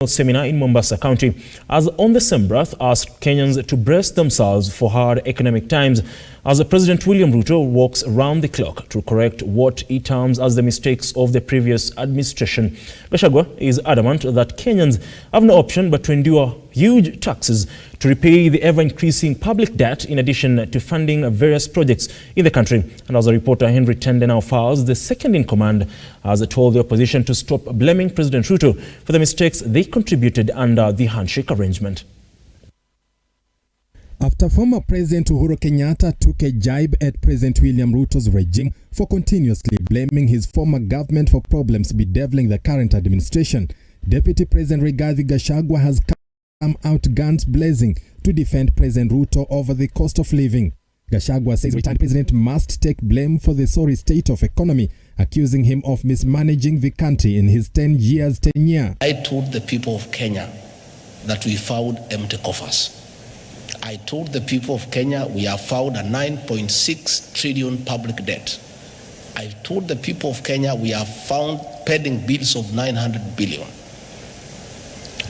Seminar in Mombasa County as on the same breath asked Kenyans to brace themselves for hard economic times as President William Ruto walks around the clock to correct what he terms as the mistakes of the previous administration. Gachagua is adamant that Kenyans have no option but to endure huge taxes to repay the ever-increasing public debt in addition to funding various projects in the country. And as a reporter Henry Tende now files, the second-in-command has told the opposition to stop blaming President Ruto for the mistakes they contributed under the handshake arrangement. After former President Uhuru Kenyatta took a jibe at President William Ruto's regime for continuously blaming his former government for problems bedeviling the current administration, Deputy President Rigathi Gachagua has come out guns blazing to defend President Ruto over the cost of living. Gachagua says retired president must take blame for the sorry state of economy, accusing him of mismanaging the country in his 10 years tenure. I told the people of Kenya that we found empty coffers. I told the people of Kenya we have found a 9.6 trillion public debt. I told the people of Kenya we have found pending bills of 900 billion.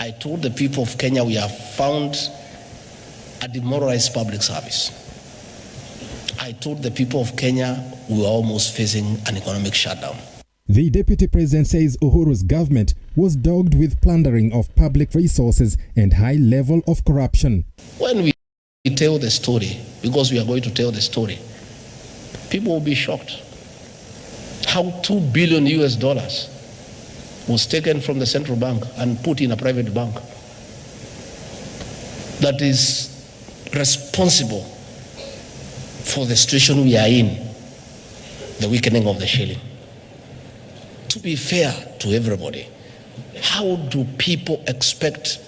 I told the people of Kenya we have found a demoralized public service. I told the people of Kenya we were almost facing an economic shutdown. The deputy president says Uhuru's government was dogged with plundering of public resources and high level of corruption. When we tell the story, because we are going to tell the story, people will be shocked. How $2 billion was taken from the central bank and put in a private bank that is responsible for the situation we are in, the weakening of the shilling. To be fair to everybody, how do people expect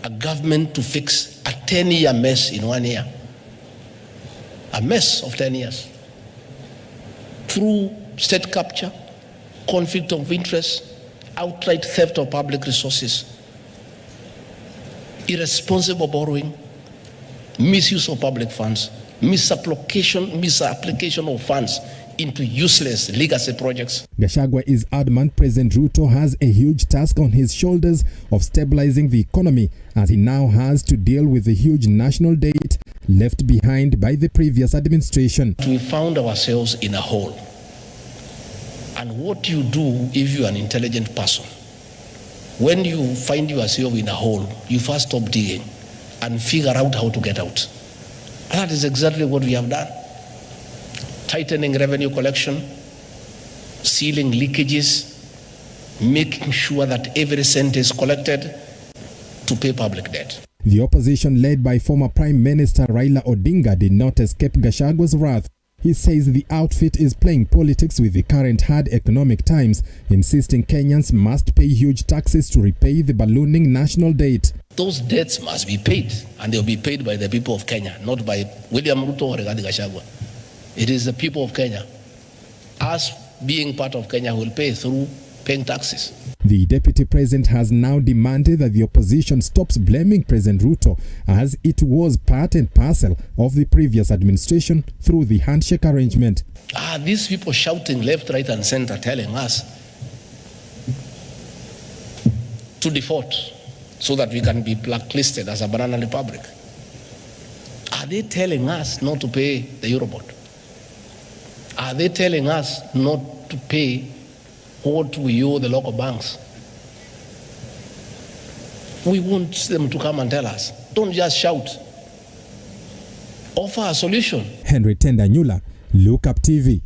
a government to fix a 10-year mess in 1 year? A mess of 10 years. Through state capture, conflict of interest, outright theft of public resources, irresponsible borrowing, misuse of public funds, misapplication of funds into useless legacy projects. Gachagua is adamant President Ruto has a huge task on his shoulders of stabilizing the economy, as he now has to deal with the huge national debt left behind by the previous administration. We found ourselves in a hole. And what you do if you are an intelligent person, when you find yourself in a hole, you first stop digging and figure out how to get out. And that is exactly what we have done. Tightening revenue collection, sealing leakages, making sure that every cent is collected to pay public debt. The opposition led by former Prime Minister Raila Odinga did not escape Gachagua's wrath. He says the outfit is playing politics with the current hard economic times, insisting Kenyans must pay huge taxes to repay the ballooning national debt. Those debts must be paid, and they'll be paid by the people of Kenya, not by William Ruto or Rigathi Gachagua. It is the people of Kenya, us being part of Kenya, who will pay through paying taxes. The deputy president has now demanded that the opposition stops blaming President Ruto, as it was part and parcel of the previous administration through the handshake arrangement. These people shouting left, right and center telling us to default so that we can be blacklisted as a banana republic. Are they telling us not to pay the Eurobond? Are they telling us not to pay what we owe the local banks? We want them to come and tell us. Don't just shout. Offer a solution. Henry Tende, Look Up TV.